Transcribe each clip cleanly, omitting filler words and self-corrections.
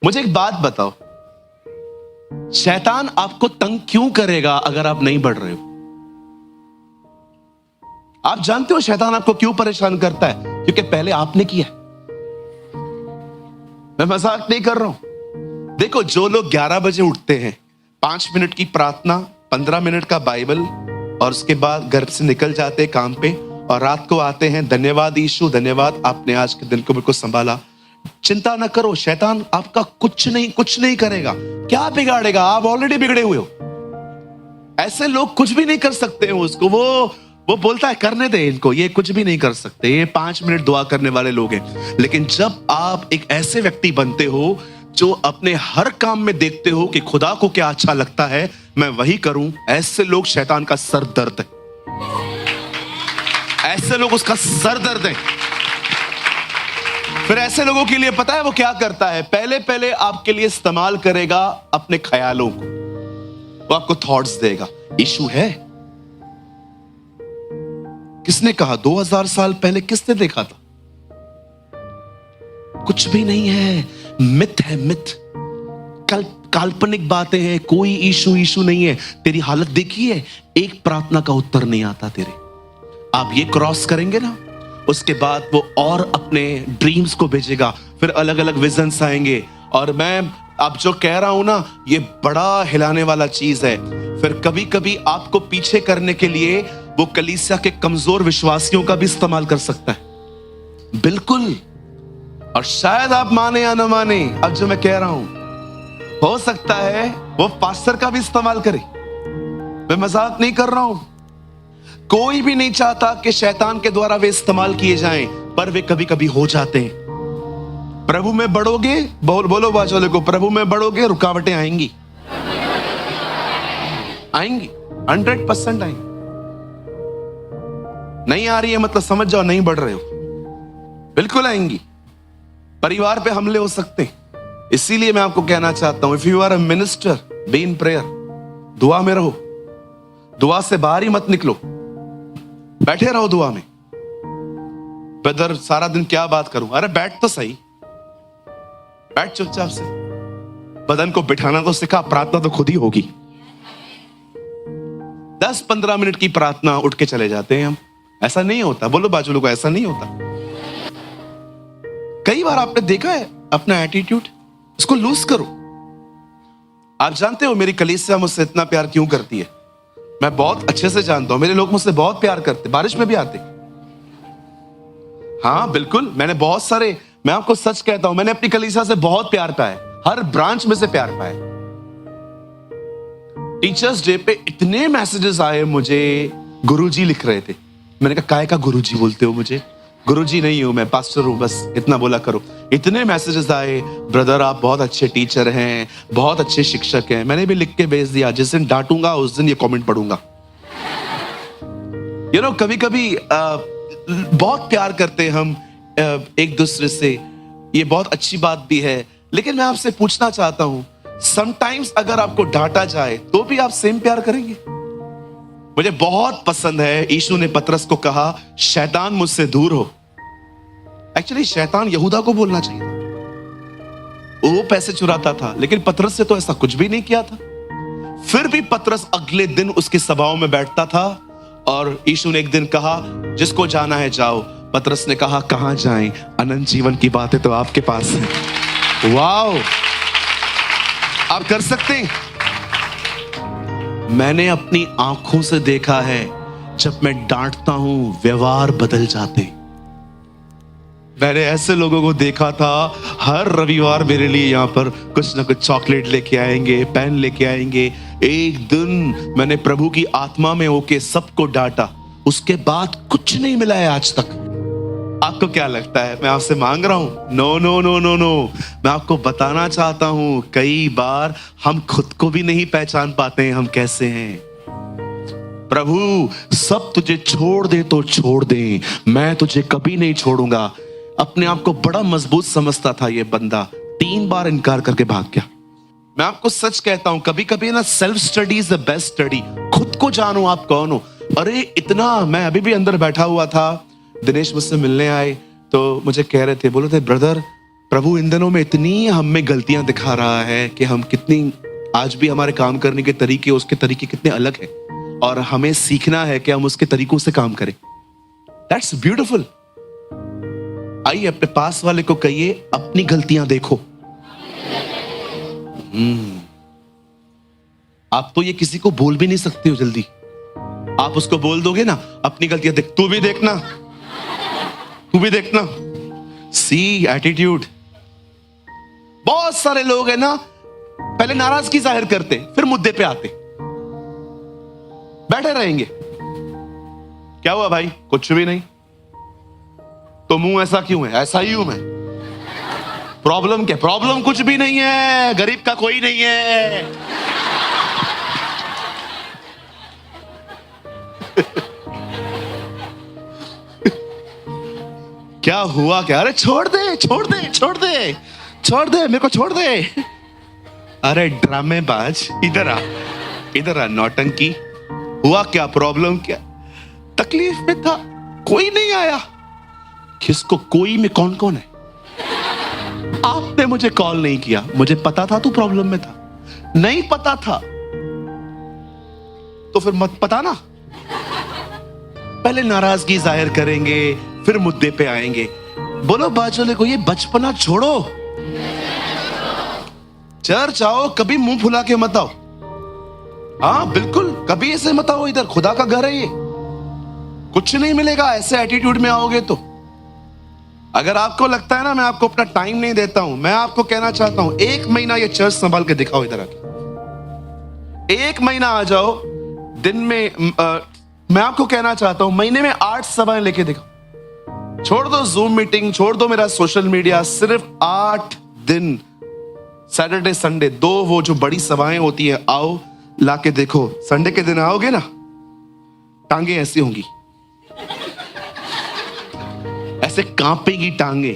मुझे एक बात बताओ, शैतान आपको तंग क्यों करेगा अगर आप नहीं बढ़ रहे हो? आप जानते हो शैतान आपको क्यों परेशान करता है? क्योंकि पहले आपने किया। मैं मजाक नहीं कर रहा हूं। देखो, जो लोग 11 बजे उठते हैं, 5 मिनट की प्रार्थना, 15 मिनट का बाइबल, और उसके बाद घर से निकल जाते हैं काम पे, और रात को आते हैं, धन्यवाद यीशु, धन्यवाद आपने आज के दिन को बिल्कुल संभाला। चिंता ना करो, शैतान आपका कुछ नहीं करेगा। क्या बिगाड़ेगा? आप ऑलरेडी बिगड़े हुए हो। ऐसे लोग कुछ भी नहीं कर सकते हैं उसको। वो बोलता है करने दे इनको, ये कुछ भी नहीं कर सकते, ये 5 मिनट दुआ करने वाले लोग हैं। लेकिन जब आप एक ऐसे व्यक्ति बनते हो जो अपने हर काम में देखते हो कि खुदा को क्या अच्छा लगता है, मैं वही करूं, ऐसे लोग शैतान का सर दर्द है। ऐसे लोग उसका सर दर्द है। फिर ऐसे लोगों के लिए पता है वो क्या करता है? पहले आपके लिए इस्तेमाल करेगा अपने ख्यालों को। वो आपको थॉट्स देगा। इशू है। किसने कहा? 2000 साल पहले किसने देखा था? कुछ भी नहीं है, मिथ है, मिथ, काल्पनिक बातें हैं। कोई इशू नहीं है। तेरी हालत देखी है, एक प्रार्थना का उत्तर नहीं आता तेरे। आप ये क्रॉस करेंगे ना, उसके बाद वो और अपने ड्रीम्स को भेजेगा, फिर अलग अलग विजन्स आएंगे। और मैं अब जो कह रहा हूं ना, ये बड़ा हिलाने वाला चीज है। फिर कभी कभी आपको पीछे करने के लिए वो कलीसिया के कमजोर विश्वासियों का भी इस्तेमाल कर सकता है। बिल्कुल। और शायद आप माने या ना माने, अब जो मैं कह रहा हूं, हो सकता है वो पास्टर का भी इस्तेमाल करे। मैं मजाक नहीं कर रहा हूं। कोई भी नहीं चाहता कि शैतान के द्वारा वे इस्तेमाल किए जाएं, पर वे कभी कभी हो जाते हैं। प्रभु में बढ़ोगे, बोलो बाजू वाले को, प्रभु में बढ़ोगे, रुकावटें आएंगी, आएंगी, 100% आएंगी। नहीं आ रही है मतलब समझ जाओ नहीं बढ़ रहे हो। बिल्कुल आएंगी। परिवार पे हमले हो सकते हैं। इसीलिए मैं आपको कहना चाहता हूं, if you are a minister, be in prayer. दुआ में रहो, दुआ से बाहर ही मत निकलो, बैठे रहो दुआ में। ब्रदर सारा दिन क्या बात करूं? अरे बैठ तो सही, बैठ चुपचाप से। बदन को बिठाना तो सिखा, प्रार्थना तो खुद ही होगी। 10-15 मिनट की प्रार्थना उठ के चले जाते हैं हम। ऐसा नहीं होता। बोलो बाजू लोगों, ऐसा नहीं होता। कई बार आपने देखा है अपना एटीट्यूड, इसको लूज करो। आप जानते हो मेरी कलीसिया मुझसे इतना प्यार क्यों करती है? मैं बहुत अच्छे से जानता हूं। मेरे लोग मुझसे बहुत प्यार करते, बारिश में भी आते। हाँ बिल्कुल, मैंने बहुत सारे, मैं आपको सच कहता हूं, मैंने अपनी कलीसिया से बहुत प्यार पाया, हर ब्रांच में से प्यार पाया। टीचर्स डे पे इतने मैसेजेस आए मुझे, गुरुजी लिख रहे थे। मैंने कहा काय का गुरुजी बोलते हो मुझे? गुरुजी नहीं हूं मैं, पास्टर हूं, बस इतना बोला करो। इतने मैसेजेस आए, ब्रदर आप बहुत अच्छे टीचर हैं, बहुत अच्छे शिक्षक हैं। मैंने भी लिख के भेज दिया, जिस दिन डांटूंगा उस दिन ये कमेंट पढ़ूंगा। कभी कभी बहुत प्यार करते हैं हम एक दूसरे से, ये बहुत अच्छी बात भी है। लेकिन मैं आपसे पूछना चाहता हूं, समटाइम्स अगर आपको डांटा जाए तो भी आप सेम प्यार करेंगे? मुझे बहुत पसंद है, यीशु ने पतरस को कहा, शैतान मुझसे दूर हो। एक्चुअली शैतान यहूदा को बोलना चाहिए था, वो पैसे चुराता था, लेकिन पतरस से तो ऐसा कुछ भी नहीं किया था। फिर भी पतरस अगले दिन उसकी सभाओं में बैठता था, और यीशु ने एक दिन कहा, जिसको जाना है जाओ। पतरस ने कहा, कहां जाएं? अनंत जीवन की बातें तो आपके पास है। वाओ, आप कर सकते हैं। मैंने अपनी आंखों से देखा है, जब मैं डांटता हूं व्यवहार बदल जाते। मैंने ऐसे लोगों को देखा था, हर रविवार मेरे लिए यहाँ पर कुछ ना कुछ चॉकलेट लेके आएंगे, पेन लेके आएंगे। एक दिन मैंने प्रभु की आत्मा में होके सबको डांटा, उसके बाद कुछ नहीं मिला है आज तक। आपको क्या लगता है मैं आपसे मांग रहा हूं? No no no no no. मैं आपको बताना चाहता हूं, कई बार हम खुद को भी नहीं पहचान पाते हैं हम कैसे हैं। प्रभु सब तुझे छोड़ दे तो छोड़ दे, मैं तुझे कभी नहीं छोड़ूंगा। अपने आप को बड़ा मजबूत समझता था ये बंदा, 3 बार इनकार करके भाग गया। मैं आपको सच कहता हूं, कभी कभी ना self study is the best study. खुद को जानो आप कौन हो। अरे इतना, मैं अभी भी अंदर बैठा हुआ था, दिनेश मुझसे मिलने आए तो मुझे कह रहे थे, बोले थे ब्रदर प्रभु इन दिनों में इतनी हम में गलतियां दिखा रहा है कि हम कितनी, आज भी हमारे काम करने के तरीके, उसके तरीके कितने अलग हैं, और हमें सीखना है कि हम उसके तरीकों से काम करें। That's beautiful. आइए अपने पास वाले को कहिए, अपनी गलतियां देखो। आप तो ये किसी को बोल भी नहीं सकते हो जल्दी। आप उसको बोल दोगे ना, अपनी गलतियां देख, तू भी देखना, तू भी देखना। सी एटीट्यूड। बहुत सारे लोग है ना, पहले नाराजगी जाहिर करते, फिर मुद्दे पे आते, बैठे रहेंगे। क्या हुआ भाई? कुछ भी नहीं। तो मुंह ऐसा क्यों है? ऐसा ही हूं मैं। प्रॉब्लम क्या? प्रॉब्लम कुछ भी नहीं है, गरीब का कोई नहीं है। क्या हुआ क्या? अरे छोड़ दे, छोड़ दे, छोड़ दे, छोड़ दे, मेरे को छोड़ दे। अरे ड्रामेबाज, इधर आ, इधर आ, नौटंकी। हुआ क्या? प्रॉब्लम क्या? तकलीफ में था, कोई नहीं आया। किसको कोई में? कौन कौन है? आपने मुझे कॉल नहीं किया, मुझे पता था तू प्रॉब्लम में था। नहीं पता था तो फिर मत पता ना। पहले नाराजगी जाहिर करेंगे, फिर मुद्दे पे आएंगे। बोलो बाजूले को, ये बचपना छोड़ो। चर्च आओ, कभी मुंह फुला के मत आओ। हाँ बिल्कुल, कभी ऐसे मत आओ। इधर खुदा का घर है, ये कुछ नहीं मिलेगा ऐसे एटीट्यूड में आओगे तो। अगर आपको लगता है ना मैं आपको अपना टाइम नहीं देता हूं, मैं आपको कहना चाहता हूं, 1 महीना ये चर्च संभाल के दिखाओ। इधर आके 1 महीना आ जाओ। दिन में मैं आपको कहना चाहता हूं, महीने में 8 सभाएं लेके दिखाओ। छोड़ दो जूम मीटिंग, छोड़ दो मेरा सोशल मीडिया, सिर्फ 8 दिन, सैटरडे संडे 2 वो जो बड़ी सभाएं होती है, आओ लाके देखो। संडे के दिन आओगे ना, टांगे ऐसी होंगी, ऐसे कांपेगी टांगे।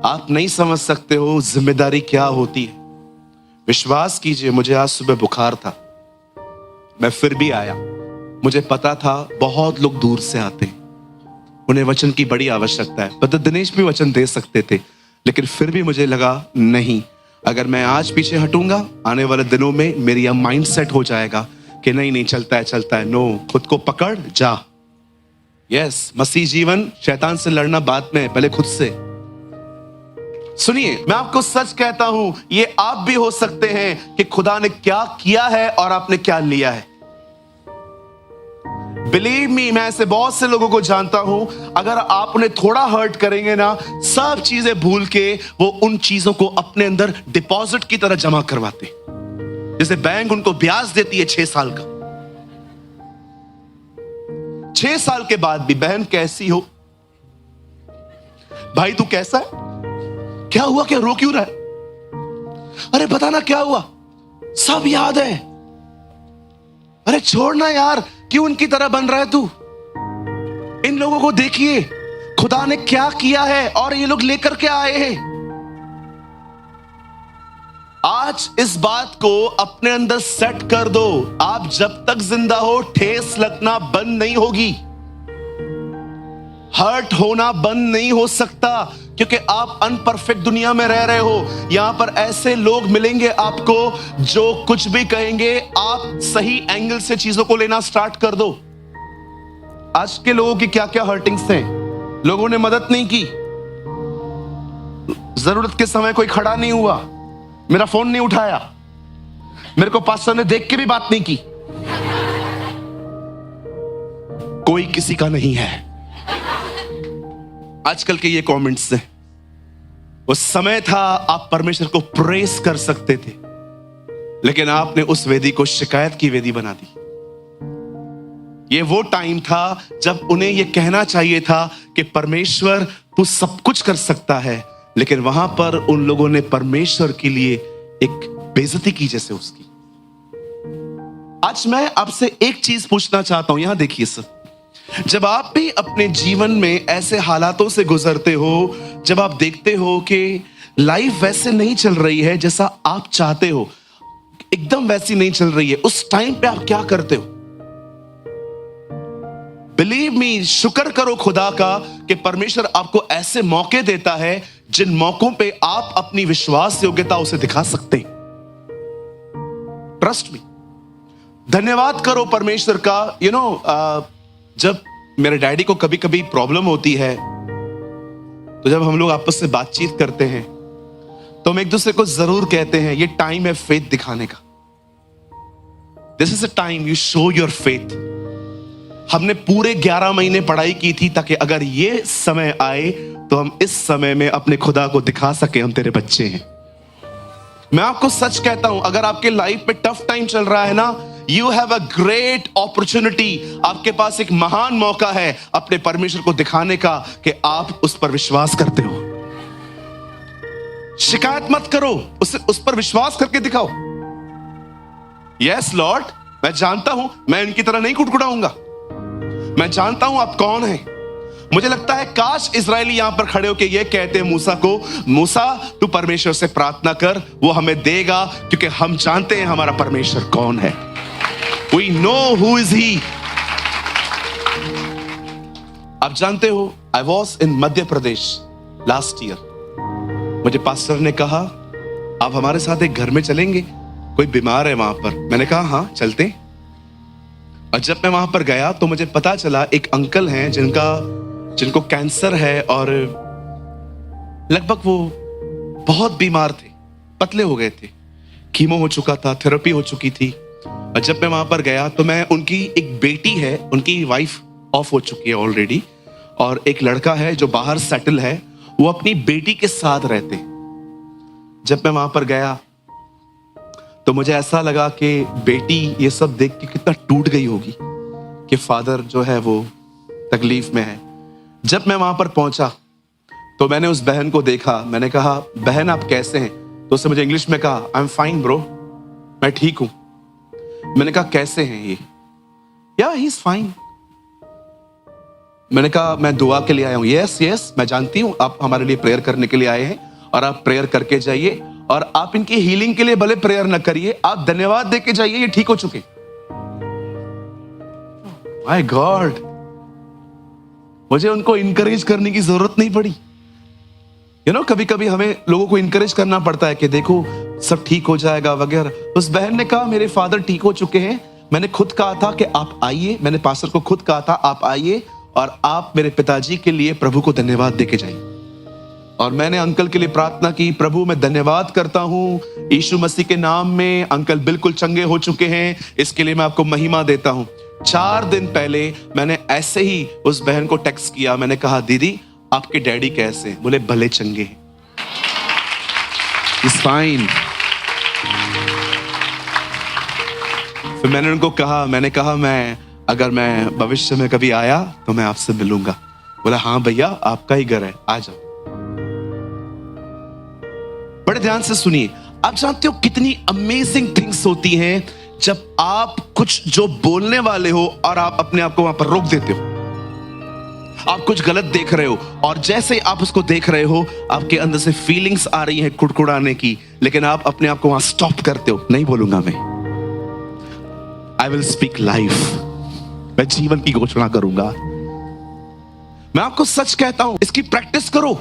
आप नहीं समझ सकते हो जिम्मेदारी क्या होती है। विश्वास कीजिए, मुझे आज सुबह बुखार था, मैं फिर भी आया। मुझे पता था बहुत लोग दूर से आते हैं, उन्हें वचन की बड़ी आवश्यकता है। ब्रदर दिनेश भी वचन दे सकते थे, लेकिन फिर भी मुझे लगा नहीं, अगर मैं आज पीछे हटूंगा, आने वाले दिनों में मेरी यह माइंड सेट हो जाएगा कि नहीं नहीं चलता है, चलता है। नो, खुद को पकड़ जा। यस, मसीह जीवन शैतान से लड़ना बाद में, पहले खुद से। सुनिए, मैं आपको सच कहता हूं, ये आप भी हो सकते हैं कि खुदा ने क्या किया है और आपने क्या लिया है। बिलीव मी, मैं ऐसे बहुत से लोगों को जानता हूं, अगर आप उन्हें थोड़ा हर्ट करेंगे ना, सब चीजें भूल के वो उन चीजों को अपने अंदर डिपॉजिट की तरह जमा करवाते, जैसे बैंक उनको ब्याज देती है 6 साल का। 6 साल के बाद भी, बहन कैसी हो, भाई तू कैसा है, क्या हुआ, क्या रो क्यों रहा है, अरे बताना क्या हुआ, सब याद है। अरे छोड़ना यार, क्यों इनकी तरह बन रहा है तू। इन लोगों को देखिए खुदा ने क्या किया है और ये लोग लेकर के आए हैं। आज इस बात को अपने अंदर सेट कर दो, आप जब तक जिंदा हो ठेस लगना बंद नहीं होगी, हर्ट होना बंद नहीं हो सकता, क्योंकि आप अनपरफेक्ट दुनिया में रह रहे हो। यहां पर ऐसे लोग मिलेंगे आपको जो कुछ भी कहेंगे, आप सही एंगल से चीजों को लेना स्टार्ट कर दो। आज के लोगों की क्या क्या हर्टिंग्स हैं, लोगों ने मदद नहीं की, जरूरत के समय कोई खड़ा नहीं हुआ, मेरा फोन नहीं उठाया, मेरे को पास्टर ने देख के भी बात नहीं की, कोई किसी का नहीं है। आजकल के ये कमेंट्स हैं, उस समय था आप परमेश्वर को प्रेस कर सकते थे, लेकिन आपने उस वेदी को शिकायत की वेदी बना दी। ये वो टाइम था जब उन्हें ये कहना चाहिए था कि परमेश्वर तू सब कुछ कर सकता है, लेकिन वहां पर उन लोगों ने परमेश्वर के लिए एक बेइज्जती की जैसे उसकी। आज मैं आपसे एक चीज पूछना चाहता हूं, यहां देखिए सर, जब आप भी अपने जीवन में ऐसे हालातों से गुजरते हो, जब आप देखते हो कि लाइफ वैसे नहीं चल रही है जैसा आप चाहते हो, एकदम वैसी नहीं चल रही है, उस टाइम पे आप क्या करते हो? बिलीव मी, शुक्र करो खुदा का कि परमेश्वर आपको ऐसे मौके देता है जिन मौकों पे आप अपनी विश्वास योग्यता उसे दिखा सकते हैं। Trust me. धन्यवाद करो परमेश्वर का। जब मेरे डैडी को कभी कभी प्रॉब्लम होती है, तो जब हम लोग आपस में बातचीत करते हैं तो हम एक दूसरे को जरूर कहते हैं, ये टाइम है फेथ दिखाने का। This is a time you show your faith. हमने पूरे 11 महीने पढ़ाई की थी ताकि अगर ये समय आए तो हम इस समय में अपने खुदा को दिखा सके, हम तेरे बच्चे हैं। मैं आपको सच कहता हूं, अगर आपके लाइफ में टफ टाइम चल रहा है ना, you have a great opportunity. आपके पास एक महान मौका है अपने परमेश्वर को दिखाने का कि आप उस पर विश्वास करते हो। शिकायत मत करो, उस पर विश्वास करके दिखाओ। यस लॉर्ड, मैं जानता हूं मैं इनकी तरह नहीं कुड़कुड़ाऊंगा। मैं जानता हूं आप कौन हैं। मुझे लगता है काश इजरायली यहां पर खड़े होकर यह कहते मूसा को, मूसा तू परमेश्वर से प्रार्थना कर, वो हमें देगा, क्योंकि हम जानते हैं हमारा परमेश्वर कौन है। We know who is he। आप जानते हो, I was in Madhya Pradesh last year. मुझे पास्टर ने कहा आप हमारे साथ एक घर में चलेंगे, कोई बीमार है वहां पर। मैंने कहा हाँ चलते हैं। और जब मैं वहां पर गया तो मुझे पता चला एक अंकल हैं जिनको कैंसर है और लगभग वो बहुत बीमार थे, पतले हो गए थे, कीमो हो चुका था, थेरेपी हो चुकी थी। और जब मैं वहां पर गया तो मैं उनकी एक बेटी है, उनकी वाइफ ऑफ हो चुकी है ऑलरेडी, और एक लड़का है जो बाहर सेटल है, वो अपनी बेटी के साथ रहते। जब मैं वहां पर गया तो मुझे ऐसा लगा कि बेटी ये सब देख के कितना टूट गई होगी कि फादर जो है वो तकलीफ में है। जब मैं वहां पर पहुंचा तो मैंने उस बहन को देखा। मैंने कहा बहन आप कैसे हैं? तो उसने मुझे इंग्लिश में कहा आई एम फाइन ब्रो, मैं ठीक हूं। मैंने कहा कैसे हैं ये? या ही इज फाइन। मैंने कहा मैं दुआ के लिए आया हूं। यस मैं जानती हूं आप हमारे लिए प्रेयर करने के लिए आए हैं, और आप प्रेयर करके जाइए, और आप इनकी हीलिंग के लिए भले प्रेयर न करिए, आप धन्यवाद दे के जाइए, ये ठीक हो चुके। माय गॉड, मुझे उनको इनकरेज करने की जरूरत नहीं पड़ी। कभी कभी हमें लोगों को इनकरेज करना पड़ता है कि देखो सब ठीक हो जाएगा वगैरह। उस बहन ने कहा मेरे फादर ठीक हो चुके हैं, मैंने खुद कहा था कि आप आइए, मैंने पास्टर को खुद कहा था आप आइए और आप मेरे पिताजी के लिए प्रभु को धन्यवाद देके जाइए। और मैंने अंकल के लिए प्रार्थना की, प्रभु मैं धन्यवाद करता हूं यीशु मसीह के नाम में, अंकल बिल्कुल चंगे हो चुके हैं, इसके लिए मैं आपको महिमा देता हूं। 4 दिन पहले मैंने ऐसे ही उस बहन को टेक्स्ट किया, मैंने कहा दीदी आपके डैडी कैसे? बोले भले चंगे हैं, इज फाइन। फिर मैंने उनको कहा, मैं अगर मैं भविष्य में कभी आया तो मैं आपसे मिलूंगा। बोला हाँ भैया आपका ही घर है, आ जाओ। बड़े ध्यान से सुनिए। आप जानते हो कितनी अमेजिंग थिंग्स होती हैं जब आप कुछ जो बोलने वाले हो और आप अपने आप को वहां पर रोक देते हो। आप कुछ गलत देख रहे हो और जैसे आप उसको देख रहे हो आपके अंदर से फीलिंग्स आ रही हैं कुड़कुड़ाने की, लेकिन आप अपने आप को वहां स्टॉप करते हो। नहीं बोलूंगा मैं, आई विल स्पीक लाइफ, मैं जीवन की घोषणा करूंगा। मैं आपको सच कहता हूं, इसकी प्रैक्टिस करो।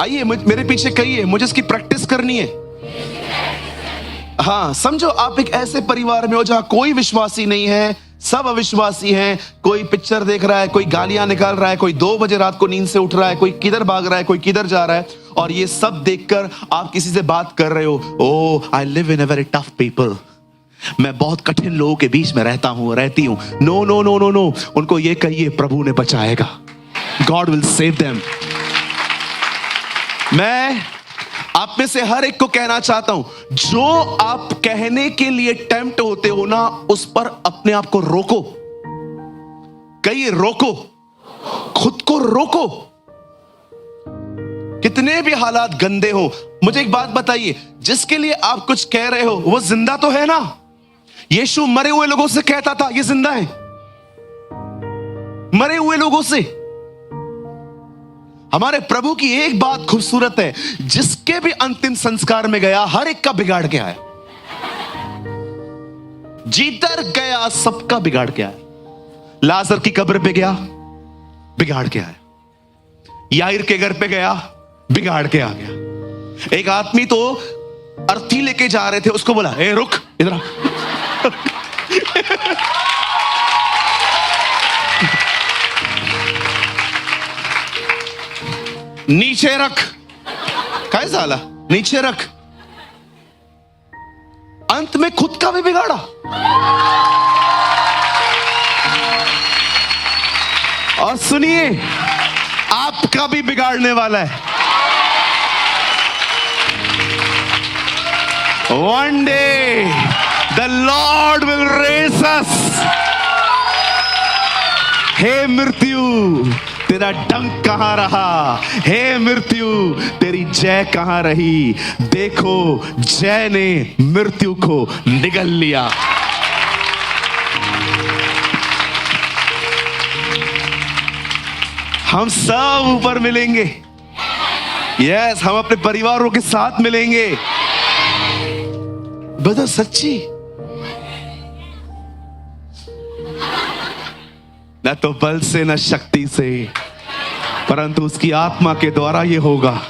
आइए मेरे पीछे कहिए, मुझे इसकी प्रैक्टिस करनी है। हाँ, समझो आप एक ऐसे परिवार में हो जहां कोई विश्वासी नहीं है, सब अविश्वासी हैं। कोई पिक्चर देख रहा है, कोई गालियां निकाल रहा है, कोई 2 बजे रात को नींद से उठ रहा है, कोई किधर भाग रहा है, कोई किधर जा रहा है, और ये सब देखकर आप किसी से बात कर रहे हो, oh I live in a very tough people, मैं बहुत कठिन लोगों के बीच में रहती हूं। No no no no no, उनको ये कहिए प्रभु ने बचाएगा, गॉड विल सेव देम। मैं आप में से हर एक को कहना चाहता हूं, जो आप कहने के लिए टेम्प्ट होते हो ना, उस पर अपने आप को रोको। कहिए रोको, खुद को रोको। कितने भी हालात गंदे हो, मुझे एक बात बताइए, जिसके लिए आप कुछ कह रहे हो वो जिंदा तो है ना? यीशु मरे हुए लोगों से कहता था ये जिंदा है, मरे हुए लोगों से। हमारे प्रभु की एक बात खूबसूरत है, जिसके भी अंतिम संस्कार में गया हर एक का बिगाड़ के आया, जिधर गया सबका बिगाड़ के आया। लाजर की कब्र पे गया, बिगाड़ के आया। याईर के घर पे गया, बिगाड़ के आ गया। एक आदमी तो अर्थी लेके जा रहे थे, उसको बोला ए रुक इधर आ। नीचे रख, काय साला नीचे रख। अंत में खुद का भी बिगाड़ा। और सुनिए, आपका भी बिगाड़ने वाला है। One day the Lord will raise us। हे मृत्यु, तेरा डंक कहां रहा? हे मृत्यु, तेरी जय कहां रही? देखो, जय ने मृत्यु को निगल लिया। हम सब ऊपर मिलेंगे। यस, हम अपने परिवारों के साथ मिलेंगे। ब्रदर सच्ची, न तो बल से न शक्ति से, परंतु उसकी आत्मा के द्वारा ये होगा।